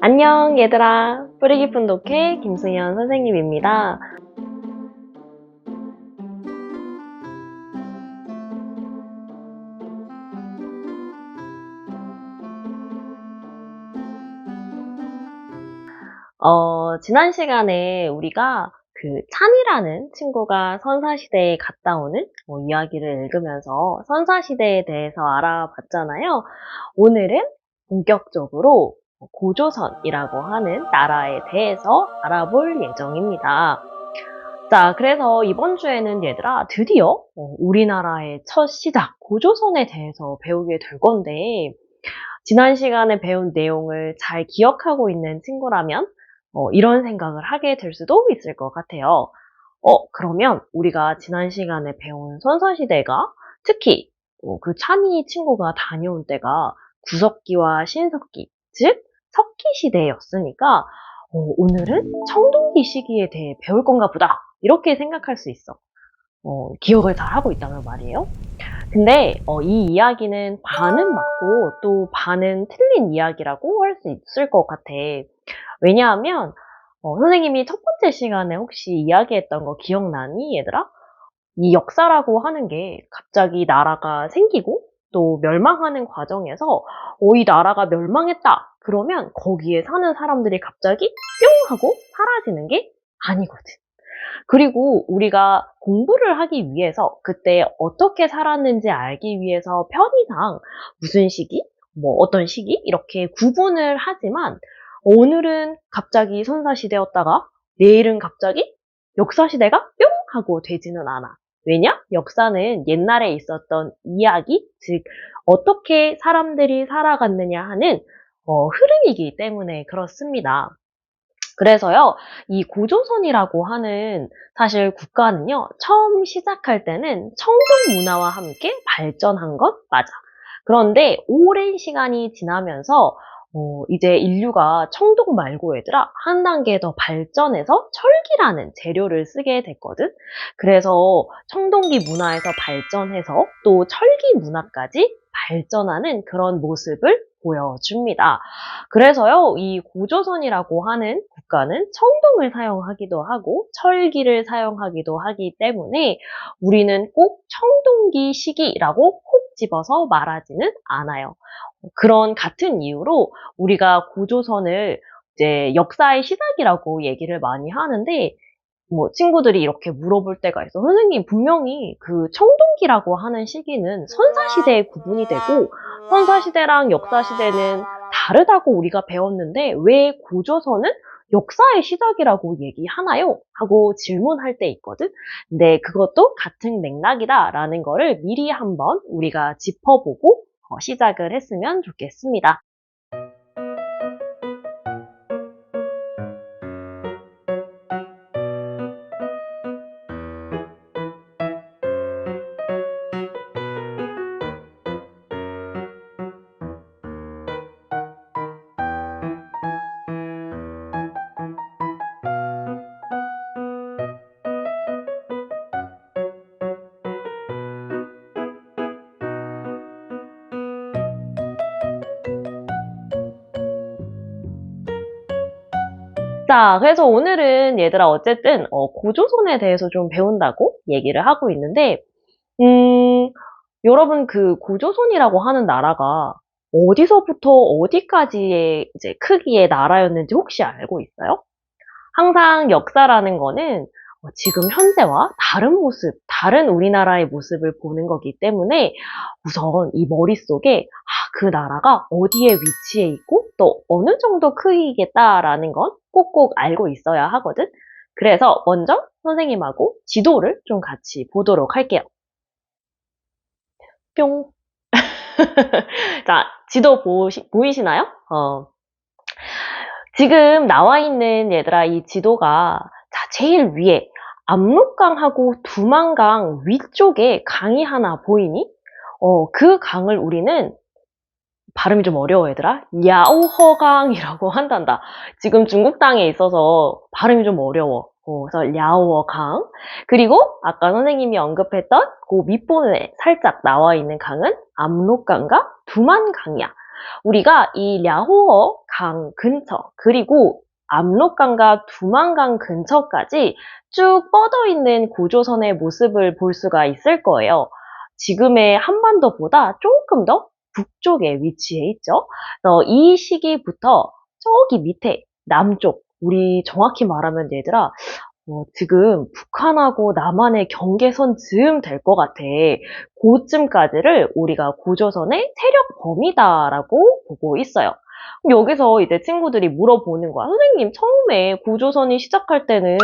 안녕 얘들아. 뿌리 깊은 독해 김승현 선생님입니다. 지난 시간에 우리가 그 찬이라는 친구가 선사시대에 갔다 오는 이야기를 읽으면서 선사시대에 대해서 알아봤잖아요. 오늘은 본격적으로 고조선이라고 하는 나라에 대해서 알아볼 예정입니다. 자, 그래서 이번 주에는 얘들아 드디어 우리나라의 첫 시작 고조선에 대해서 배우게 될 건데, 지난 시간에 배운 내용을 잘 기억하고 있는 친구라면 이런 생각을 하게 될 수도 있을 것 같아요. 그러면 우리가 지난 시간에 배운 선사시대가 특히 그 찬이 친구가 다녀온 때가 구석기와 신석기, 즉 석기 시대였으니까 오늘은 청동기 시기에 대해 배울 건가 보다, 이렇게 생각할 수 있어. 기억을 잘 하고 있다면 말이에요. 근데 이 이야기는 반은 맞고 또 반은 틀린 이야기라고 할 수 있을 것 같아. 왜냐하면 선생님이 첫 번째 시간에 혹시 이야기했던 거 기억나니, 얘들아? 이 역사라고 하는 게 갑자기 나라가 생기고 또 멸망하는 과정에서 이 나라가 멸망했다 그러면 거기에 사는 사람들이 갑자기 뿅 하고 사라지는 게 아니거든. 그리고 우리가 공부를 하기 위해서 그때 어떻게 살았는지 알기 위해서 편의상 무슨 시기, 뭐 어떤 시기 이렇게 구분을 하지만, 오늘은 갑자기 선사시대였다가 내일은 갑자기 역사시대가 뿅 하고 되지는 않아. 왜냐? 역사는 옛날에 있었던 이야기, 즉 어떻게 사람들이 살아갔느냐 하는 흐름이기 때문에 그렇습니다. 그래서요, 이 고조선이라고 하는 사실 국가는요, 처음 시작할 때는 청동 문화와 함께 발전한 것 맞아. 그런데 오랜 시간이 지나면서 이제 인류가 청동 말고 얘들아 한 단계 더 발전해서 철기라는 재료를 쓰게 됐거든. 그래서 청동기 문화에서 발전해서 또 철기 문화까지 발전하는 그런 모습을 보여줍니다. 그래서요, 이 고조선이라고 하는 국가는 청동을 사용하기도 하고 철기를 사용하기도 하기 때문에 우리는 꼭 청동기 시기라고 콕 집어서 말하지는 않아요. 그런 같은 이유로 우리가 고조선을 이제 역사의 시작이라고 얘기를 많이 하는데, 뭐 친구들이 이렇게 물어볼 때가 있어. 선생님, 분명히 그 청동기라고 하는 시기는 선사시대에 구분이 되고 선사시대랑 역사시대는 다르다고 우리가 배웠는데 왜 고조선은 역사의 시작이라고 얘기하나요? 하고 질문할 때 있거든. 근데 그것도 같은 맥락이다라는 거를 미리 한번 우리가 짚어보고 시작을 했으면 좋겠습니다. 자, 그래서 오늘은 얘들아 어쨌든 고조선에 대해서 좀 배운다고 얘기를 하고 있는데, 여러분 그 고조선이라고 하는 나라가 어디서부터 어디까지의 이제 크기의 나라였는지 혹시 알고 있어요? 항상 역사라는 거는 지금 현재와 다른 모습, 다른 우리나라의 모습을 보는 거기 때문에 우선 이 머릿속에 그 나라가 어디에 위치해 있고 또 어느 정도 크기겠다라는 건 꼭꼭 알고 있어야 하거든. 그래서 먼저 선생님하고 지도를 좀 같이 보도록 할게요. 뿅. 자, 지도 보이시나요? 지금 나와 있는 얘들아 이 지도가 제일 위에 압록강하고 두만강 위쪽에 강이 하나 보이니? 그 강을 우리는, 발음이 좀 어려워 얘들아, 랴오허강이라고 한단다. 지금 중국 땅에 있어서 발음이 좀 어려워. 그래서 랴오허강. 그리고 아까 선생님이 언급했던 그 밑부분에 살짝 나와 있는 강은 압록강과 두만강이야. 우리가 이 랴오허 강 근처, 그리고 압록강과 두만강 근처까지 쭉 뻗어 있는 고조선의 모습을 볼 수가 있을 거예요. 지금의 한반도보다 조금 더 북쪽에 위치해 있죠. 이 시기부터 저기 밑에 남쪽, 우리 정확히 말하면 얘들아, 지금 북한하고 남한의 경계선 즈음 될 것 같아. 그쯤까지를 우리가 고조선의 세력 범위다라고 보고 있어요. 그럼 여기서 이제 친구들이 물어보는 거야. 선생님, 처음에 고조선이 시작할 때는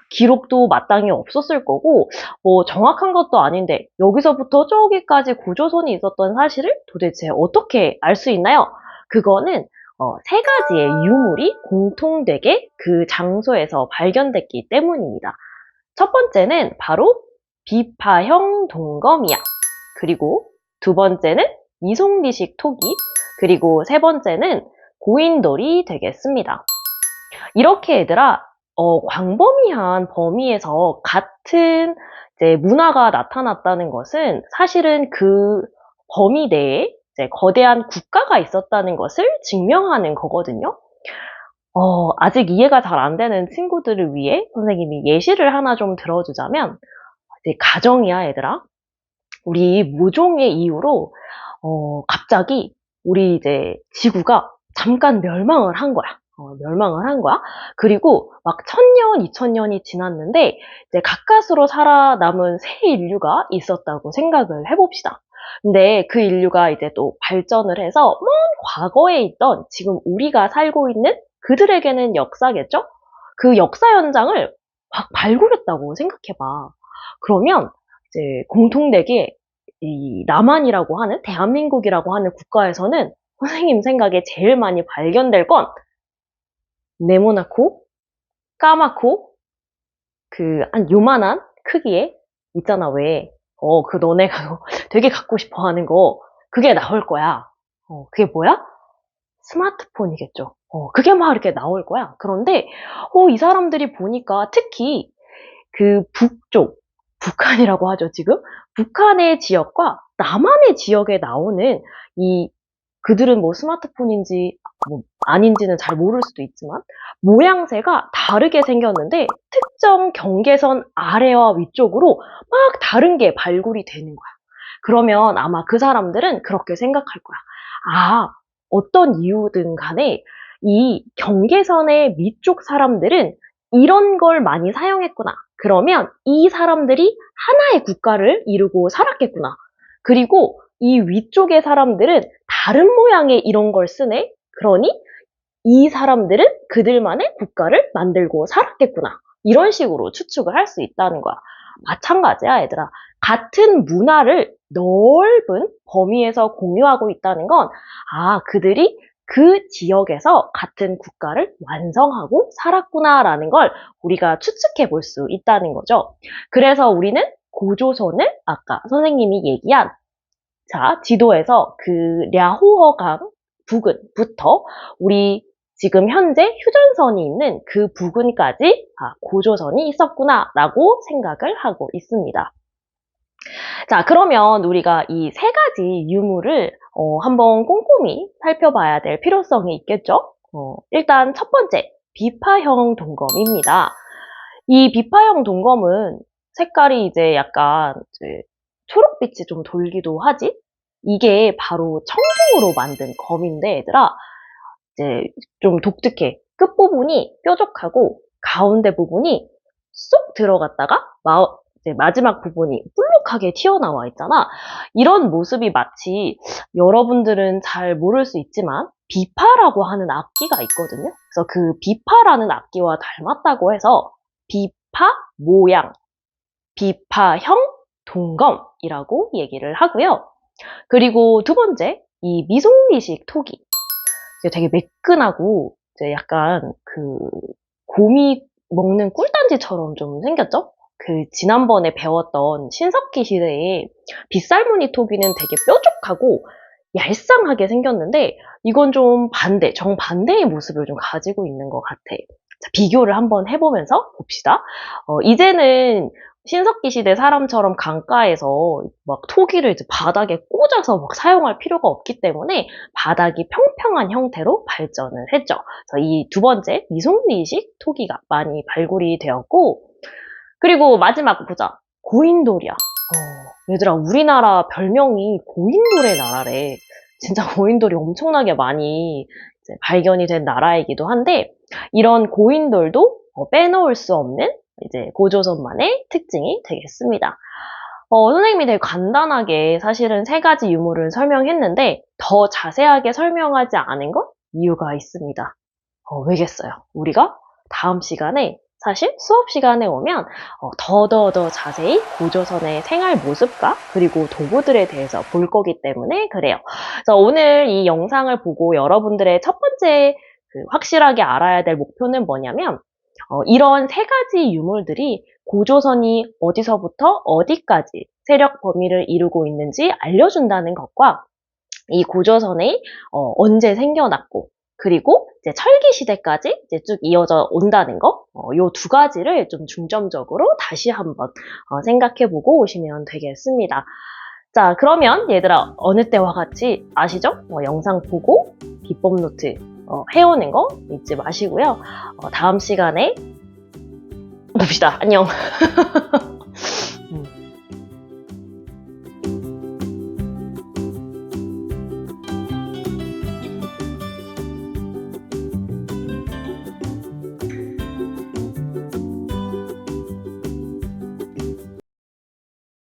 기록도 마땅히 없었을 거고, 뭐 정확한 것도 아닌데, 여기서부터 저기까지 고조선이 있었던 사실을 도대체 어떻게 알 수 있나요? 그거는 세 가지의 유물이 공통되게 그 장소에서 발견됐기 때문입니다. 첫 번째는 바로 비파형 동검이야. 그리고 두 번째는 이송리식 토기, 그리고 세 번째는 고인돌이 되겠습니다. 이렇게 얘들아, 광범위한 범위에서 같은 이제 문화가 나타났다는 것은 사실은 그 범위 내에 이제 거대한 국가가 있었다는 것을 증명하는 거거든요. 아직 이해가 잘 안 되는 친구들을 위해 선생님이 예시를 하나 좀 들어주자면, 이제 가정이야, 얘들아. 우리 모종의 이유로, 갑자기 우리 이제 지구가 잠깐 멸망을 한 거야. 멸망을 한 거야. 그리고 막 1000년, 2000년이 지났는데, 이제 가까스로 살아남은 새 인류가 있었다고 생각을 해봅시다. 근데 그 인류가 이제 또 발전을 해서 먼 과거에 있던 지금 우리가 살고 있는 그들에게는 역사겠죠? 그 역사 현장을 막 발굴했다고 생각해봐. 그러면 이제 공통되게 이 남한이라고 하는 대한민국이라고 하는 국가에서는 선생님 생각에 제일 많이 발견될 건 네모나고 까맣고 그 한 요만한 크기의 있잖아 왜 그 너네가 되게 갖고 싶어 하는 거 그게 나올 거야. 그게 뭐야? 스마트폰이겠죠. 그게 막 이렇게 나올 거야. 그런데 이 사람들이 보니까 특히 그 북쪽, 북한이라고 하죠, 지금. 북한의 지역과 남한의 지역에 나오는 이 그들은 뭐 스마트폰인지 뭐 아닌지는 잘 모를 수도 있지만 모양새가 다르게 생겼는데 특정 경계선 아래와 위쪽으로 막 다른 게 발굴이 되는 거야. 그러면 아마 그 사람들은 그렇게 생각할 거야. 아, 어떤 이유든 간에 이 경계선의 위쪽 사람들은 이런 걸 많이 사용했구나. 그러면 이 사람들이 하나의 국가를 이루고 살았겠구나. 그리고 이 위쪽의 사람들은 다른 모양의 이런 걸 쓰네? 그러니 이 사람들은 그들만의 국가를 만들고 살았겠구나. 이런 식으로 추측을 할 수 있다는 거야. 마찬가지야, 얘들아. 같은 문화를 넓은 범위에서 공유하고 있다는 건, 그들이 그 지역에서 같은 국가를 완성하고 살았구나라는 걸 우리가 추측해 볼 수 있다는 거죠. 그래서 우리는 고조선을 아까 선생님이 얘기한 지도에서 그 랴호어강 부근부터 우리 지금 현재 휴전선이 있는 그 부근까지 고조선이 있었구나라고 생각을 하고 있습니다. 자, 그러면 우리가 이 세 가지 유물을 한번 꼼꼼히 살펴봐야 될 필요성이 있겠죠? 일단 첫 번째, 비파형 동검입니다. 이 비파형 동검은 색깔이 이제 약간 이제 초록빛이 좀 돌기도 하지? 이게 바로 청동으로 만든 검인데, 얘들아, 이제 좀 독특해. 끝부분이 뾰족하고 가운데 부분이 쏙 들어갔다가 이제 마지막 부분이 볼록하게 튀어나와 있잖아. 이런 모습이 마치 여러분들은 잘 모를 수 있지만 비파라고 하는 악기가 있거든요. 그래서 그 비파라는 악기와 닮았다고 해서 비파 모양, 비파형 동검이라고 얘기를 하고요. 그리고 두 번째, 이 미송리식 토기. 되게 매끈하고 이제 약간 그 곰이 먹는 꿀단지처럼 좀 생겼죠? 그 지난번에 배웠던 신석기 시대에 빗살무늬 토기는 되게 뾰족하고 얄쌍하게 생겼는데 이건 좀 정반대의 모습을 좀 가지고 있는 것 같아. 자, 비교를 한번 해보면서 봅시다. 이제는 신석기 시대 사람처럼 강가에서 막 토기를 이제 바닥에 꽂아서 막 사용할 필요가 없기 때문에 바닥이 평평한 형태로 발전을 했죠. 그래서 이 두 번째 미송리식 토기가 많이 발굴이 되었고, 그리고 마지막 보자. 고인돌이야. 얘들아, 우리나라 별명이 고인돌의 나라래. 진짜 고인돌이 엄청나게 많이 이제 발견이 된 나라이기도 한데, 이런 고인돌도 빼놓을 수 없는 이제 고조선만의 특징이 되겠습니다. 선생님이 되게 간단하게 사실은 세 가지 유물을 설명했는데, 더 자세하게 설명하지 않은 건 이유가 있습니다. 왜겠어요? 우리가 다음 시간에, 사실 수업 시간에 오면 더 자세히 고조선의 생활 모습과 그리고 도구들에 대해서 볼 거기 때문에 그래요. 그래서 오늘 이 영상을 보고 여러분들의 첫 번째 확실하게 알아야 될 목표는 뭐냐면, 이런 세 가지 유물들이 고조선이 어디서부터 어디까지 세력 범위를 이루고 있는지 알려준다는 것과, 이 고조선이 언제 생겨났고, 그리고 이제 철기 시대까지 이제 쭉 이어져 온다는 거, 요 두 가지를 좀 중점적으로 다시 한번 생각해보고 오시면 되겠습니다. 자, 그러면 얘들아, 어느 때와 같이 아시죠? 영상 보고 비법 노트 해오는 거 잊지 마시고요. 다음 시간에 봅시다. 안녕.